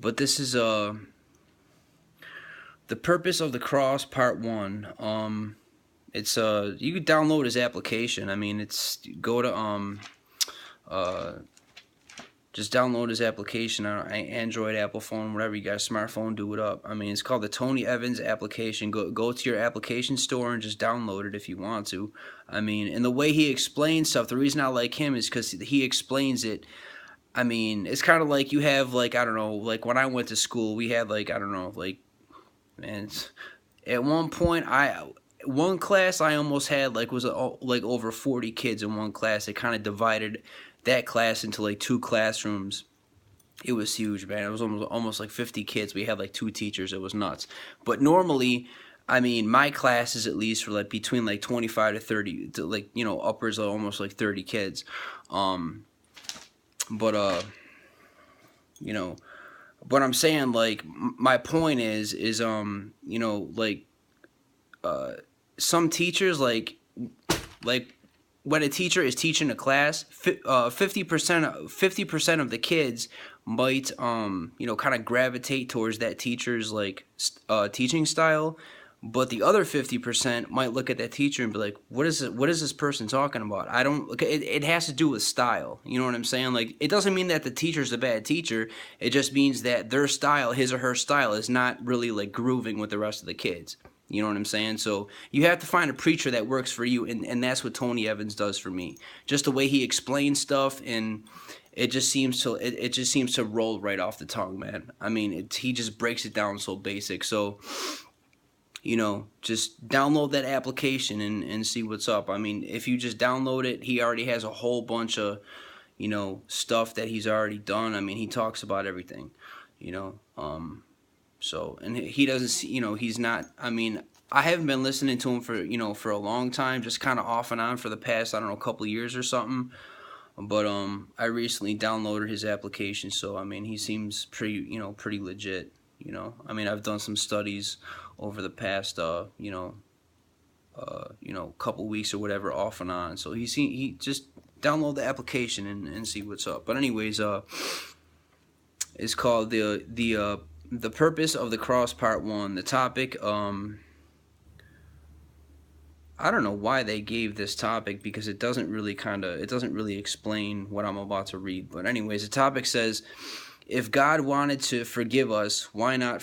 But this is the purpose of the cross, part one. It's you can download his application. I mean, it's go to uh just download his application on Android, Apple phone, whatever you got a smartphone, do it up. I mean, it's called the Tony Evans application. Go to your application store and just download it if you want to. I mean, and the way he explains stuff, the reason I like him is because he explains it. I mean, it's kind of like you have like, I don't know, like when I went to school, we had like, I don't know, like, man, at one point one class I almost had like was like over 40 kids in one class. It kind of divided that class into like two classrooms. It was huge, man. It was almost like 50 kids. We had like two teachers. It was nuts. But normally, I mean, my classes at least were like between like 25 to 30, to like, you know, uppers of almost like 30 kids. But you know, but I'm saying like my point is you know, like some teachers like when a teacher is teaching a class, 50% of the kids might you know, kind of gravitate towards that teacher's like teaching style, but the other 50% might look at that teacher and be like, what is it, what is this person talking about? I don't it has to do with style, you know what I'm saying? Like, it doesn't mean that the teacher's a bad teacher. It just means that their style, his or her style, is not really like grooving with the rest of the kids. You know what I'm saying? So you have to find a preacher that works for you, and that's what Tony Evans does for me. Just the way he explains stuff, and it just seems to it just seems to roll right off the tongue, man. I mean, he just breaks it down so basic. So, you know, just download that application and see what's up. I mean, if you just download it, he already has a whole bunch of, you know, stuff that he's already done. I mean, he talks about everything, you know. So, and he doesn't see, you know, he's not, I mean, I haven't been listening to him for, you know, for a long time, just kind of off and on for the past, I don't know, couple of years or something. But I recently downloaded his application, so I mean, he seems pretty, you know, pretty legit, you know. I mean, I've done some studies over the past you know, couple weeks or whatever, off and on. So he just download the application and see what's up. But anyways, it's called the purpose of the cross, part one. The topic, I don't know why they gave this topic, because it doesn't really explain what I'm about to read. But anyways, the topic says, if God wanted to forgive us, why not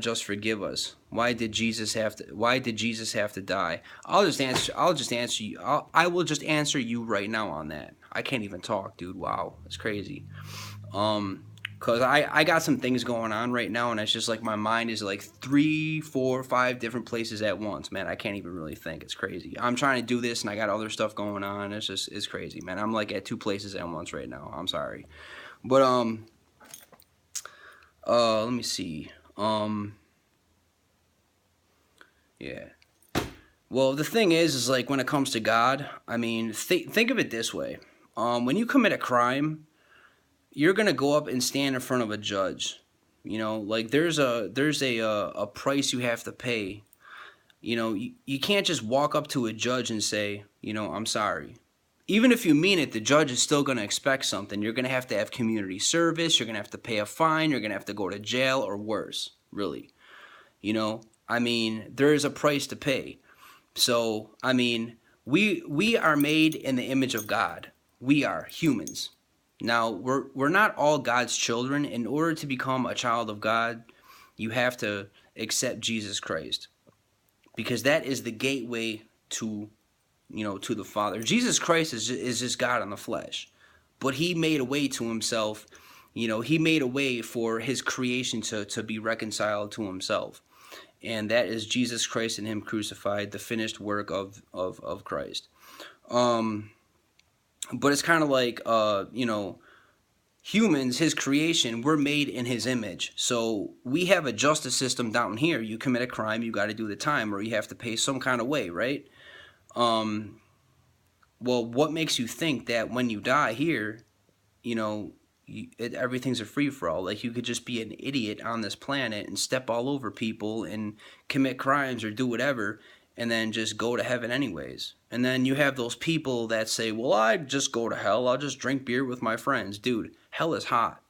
just forgive us? Why did Jesus have to die? I will just answer you right now on that. I can't even talk, dude. Wow, that's crazy. Cause I got some things going on right now, and it's just like my mind is like 3, 4, 5 different places at once, man. I can't even really think. It's crazy. I'm trying to do this, and I got other stuff going on. It's crazy, man. I'm like at 2 places at once right now. I'm sorry, but let me see. Yeah. Well, the thing is like when it comes to God, I mean, think of it this way. When you commit a crime, you're gonna go up and stand in front of a judge. You know, like there's a price you have to pay. You know, you can't just walk up to a judge and say, you know, I'm sorry. Even if you mean it, the judge is still gonna expect something. You're gonna have to have community service. You're gonna have to pay a fine. You're gonna have to go to jail or worse. Really, you know. I mean, there is a price to pay. So, I mean, we are made in the image of God. We are humans. Now, we're not all God's children. In order to become a child of God, you have to accept Jesus Christ, because that is the gateway to, you know, to the Father. Jesus Christ is just God in the flesh, but he made a way to himself. You know, he made a way for his creation to be reconciled to himself. And that is Jesus Christ and him crucified, the finished work of Christ. But it's kind of like, you know, humans, his creation, we're made in his image. So we have a justice system down here. You commit a crime, you got to do the time, or you have to pay some kind of way, right? Well, what makes you think that when you die here, you know, everything's a free-for-all? Like, you could just be an idiot on this planet and step all over people and commit crimes or do whatever, and then just go to heaven anyways. And then you have those people that say, well, I'd just go to hell. I'll just drink beer with my friends. Dude, hell is hot.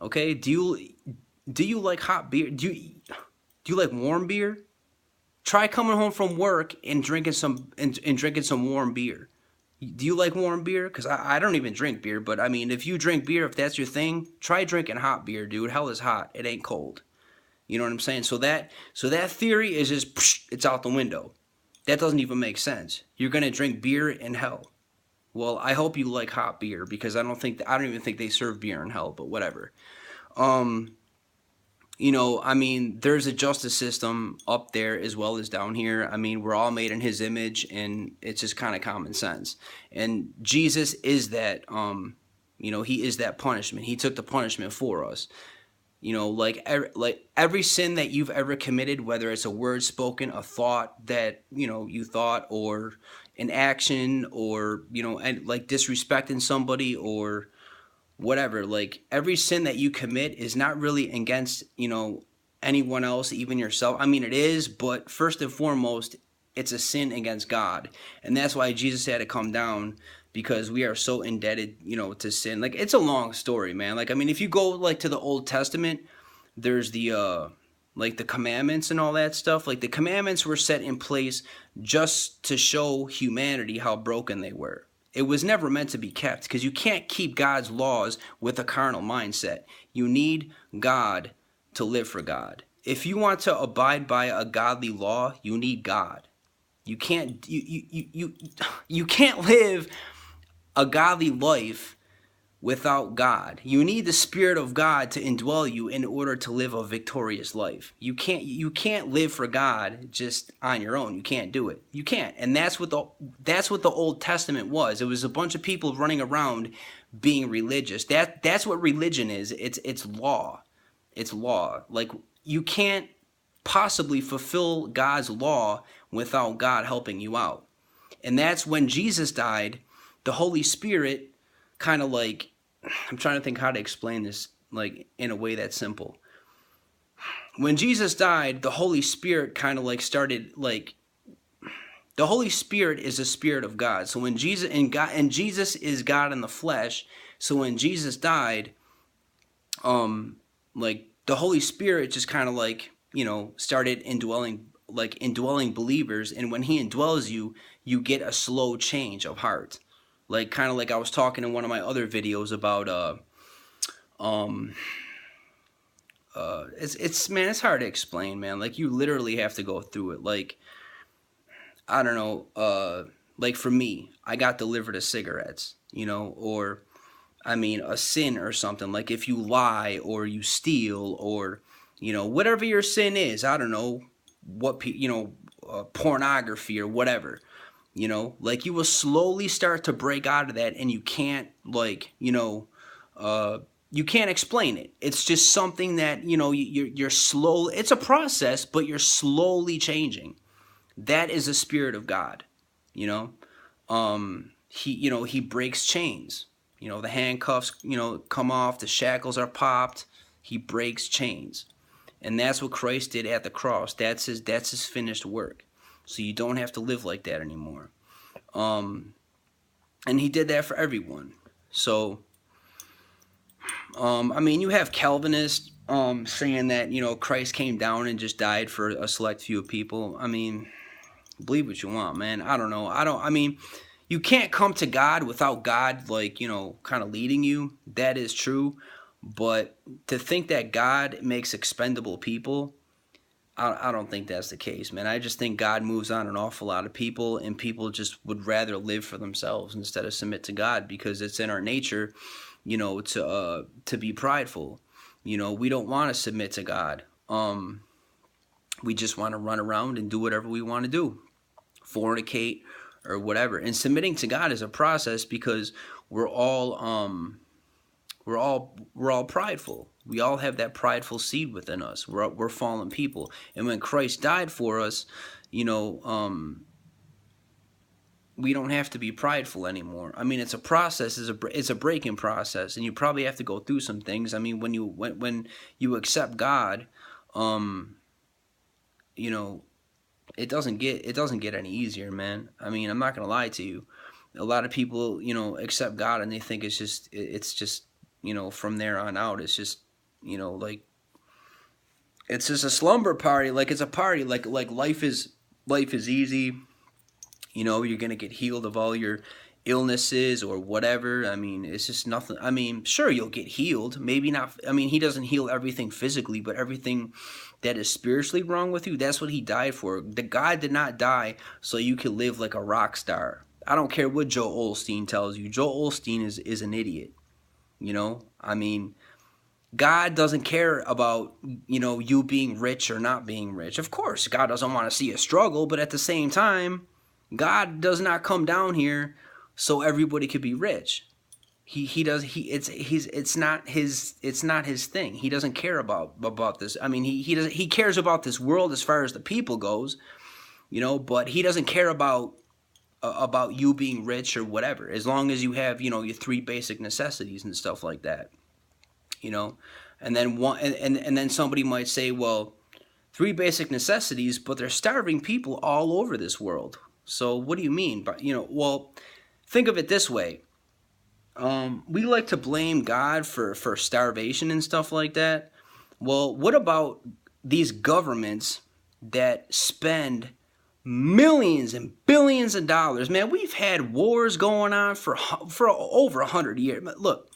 Okay? Do you like hot beer? Do you like warm beer? Try coming home from work and drinking some warm beer. Do you like warm beer? Because I don't even drink beer, but I mean, if you drink beer, if that's your thing, try drinking hot beer, dude. Hell is hot. It ain't cold. You know what I'm saying? So that theory is just it's out the window. That doesn't even make sense. You're gonna drink beer in hell. Well, I hope you like hot beer because I don't even think they serve beer in hell, but whatever. Um, I mean, there's a justice system up there as well as down here. I mean, we're all made in his image, and it's just kind of common sense. And Jesus is that, he is that punishment. He took the punishment for us. Like every sin that you've ever committed, whether it's a word spoken, a thought that, you thought, or an action, or, and like disrespecting somebody, or whatever, like every sin that you commit is not really against anyone else, even yourself. I mean, it is, but first and foremost, it's a sin against God. And that's why Jesus had to come down, because we are so indebted to sin. Like, it's a long story, man. Like, I mean, if you go like to the Old Testament, there's the like the commandments and all that stuff. Like, the commandments were set in place just to show humanity how broken they were. It was never meant to be kept, because you can't keep God's laws with a carnal mindset. You need God to live for God. If you want to abide by a godly law, you need God. You can't live a godly life without God. You need the Spirit of God to indwell you in order to live a victorious life. You can't live for God just on your own. You can't do it. You can't. And that's what the Old Testament was. It was a bunch of people running around being religious. That's what religion is. It's law. It's law. Like, you can't possibly fulfill God's law without God helping you out. And that's when Jesus died, the Holy Spirit kind of like, I'm trying to think how to explain this like in a way that's simple. When Jesus died, the Holy Spirit kind of like started like, the Holy Spirit is the Spirit of God. So when Jesus is God in the flesh. So when Jesus died, like the Holy Spirit just kind of like, started indwelling believers. And when he indwells you, you get a slow change of heart. Like, kind of like I was talking in one of my other videos about it's man, it's hard to explain, man. Like, you literally have to go through it. Like, I don't know, like for me, I got delivered of cigarettes, or I mean a sin or something. Like, if you lie or you steal, or whatever your sin is, I don't know pornography or whatever. Like, you will slowly start to break out of that, and you can't, like, you can't explain it. It's just something that, you're slow. It's a process, but you're slowly changing. That is the Spirit of God, you know. He breaks chains. The handcuffs, come off, the shackles are popped. He breaks chains. And that's what Christ did at the cross. That's his finished work. So you don't have to live like that anymore. And he did that for everyone. So, I mean, you have Calvinists saying that, Christ came down and just died for a select few of people. I mean, believe what you want, man. I don't know. I mean, you can't come to God without God, like, kind of leading you. That is true. But to think that God makes expendable people, I don't think that's the case, man. I just think God moves on an awful lot of people, and people just would rather live for themselves instead of submit to God, because it's in our nature, to be prideful. We don't want to submit to God. We just want to run around and do whatever we want to do, fornicate or whatever. And submitting to God is a process, because we're all prideful. We all have that prideful seed within us. We're fallen people. And when Christ died for us, we don't have to be prideful anymore. I mean, it's a process. It's a breaking process, and you probably have to go through some things. I mean, when you accept God, it doesn't get any easier, man. I mean, I'm not gonna lie to you. A lot of people, accept God, and they think it's just from there on out, it's just Like it's just a slumber party. Like it's a party. Like life is easy. You're gonna get healed of all your illnesses or whatever. I mean, it's just nothing. I mean, sure, you'll get healed. Maybe not. I mean, he doesn't heal everything physically, but everything that is spiritually wrong with you, that's what he died for. The God did not die so you could live like a rock star. I don't care what Joel Osteen tells you. Joel Osteen is an idiot. I mean, God doesn't care about, you being rich or not being rich. Of course, God doesn't want to see a struggle, but at the same time, God does not come down here so everybody could be rich. It's not his thing. He doesn't care about this. I mean, he cares about this world as far as the people goes, but he doesn't care about you being rich or whatever, as long as you have, your three basic necessities and stuff like that. And then and then somebody might say, well, three basic necessities, but they're starving people all over this world. So what do you mean? But well, think of it this way. We like to blame God for starvation and stuff like that. Well, what about these governments that spend millions and billions of dollars? Man, we've had wars going on for over 100 years. Look,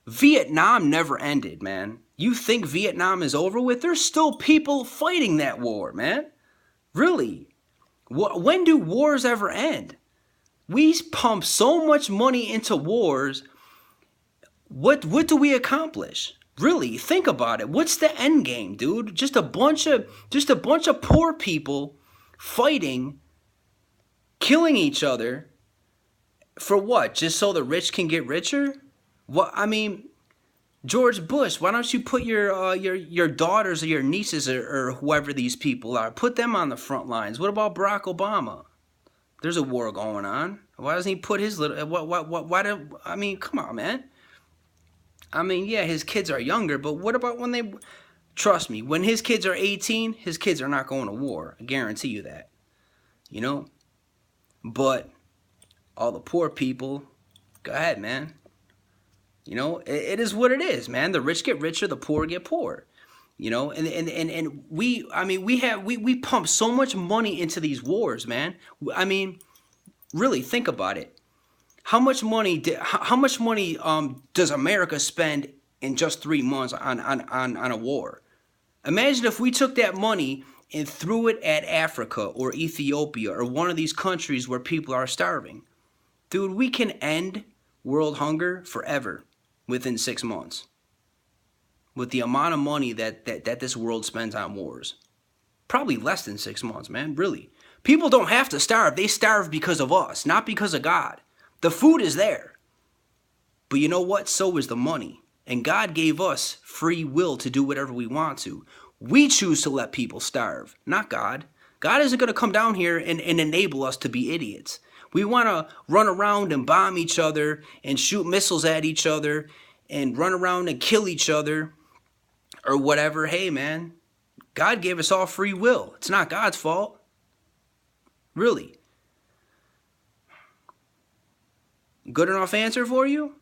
Vietnam never ended, man. You think Vietnam is over with? There's still people fighting that war, man. Really? When do wars ever end? We pump so much money into wars. What do we accomplish? Really, think about it. What's the end game, dude? Just a bunch of poor people fighting, killing each other for what? Just so the rich can get richer? What? I mean, George Bush, why don't you put your daughters or your nieces or whoever these people are, put them on the front lines? What about Barack Obama? There's a war going on. Why doesn't he put his little? I mean, come on, man. I mean, yeah, his kids are younger, but what about when they? Trust me, when his kids are 18, his kids are not going to war. I guarantee you that. But all the poor people, go ahead, man. It is what it is, man. The rich get richer, the poor get poorer. And we pump so much money into these wars, man. I mean, really think about it. How much money does America spend in just 3 months on a war? Imagine if we took that money and threw it at Africa or Ethiopia or one of these countries where people are starving. Dude, we can end world hunger forever within 6 months. With the amount of money that this world spends on wars. Probably less than 6 months, man, really. People don't have to starve. They starve because of us, not because of God. The food is there. But you know what? So is the money. And God gave us free will to do whatever we want to. We choose to let people starve, not God. God isn't going to come down here and enable us to be idiots. We want to run around and bomb each other and shoot missiles at each other and run around and kill each other or whatever. Hey, man, God gave us all free will. It's not God's fault. Really. Good enough answer for you?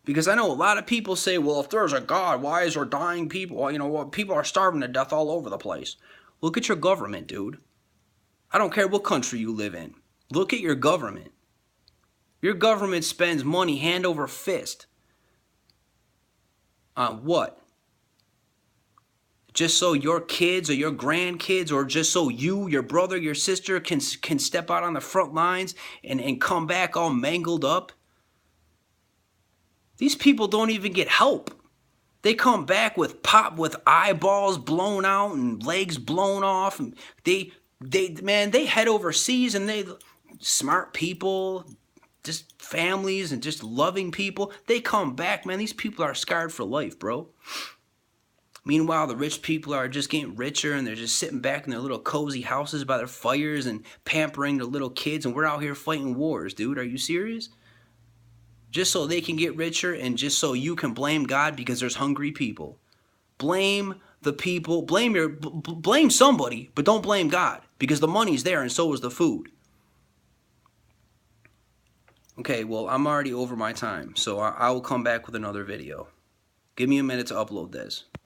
Because I know a lot of people say, well, if there's a God, why is there dying people? Well, people are starving to death all over the place. Look at your government, dude. I don't care what country you live in. Look at your government. Your government spends money hand over fist. On what? Just so your kids or your grandkids or just so you, your brother, your sister can step out on the front lines and come back all mangled up? These people don't even get help. They come back with eyeballs blown out and legs blown off, and they head overseas, and they smart people, just families and just loving people. They come back, man. These people are scarred for life, bro. Meanwhile, the rich people are just getting richer, and they're just sitting back in their little cozy houses by their fires and pampering their little kids, and we're out here fighting wars, dude. Are you serious? Just so they can get richer and just so you can blame God because there's hungry people. Blame the people, blame somebody, but don't blame God because the money's there and so is the food. Okay, well, I'm already over my time, so I will come back with another video. Give me a minute to upload this.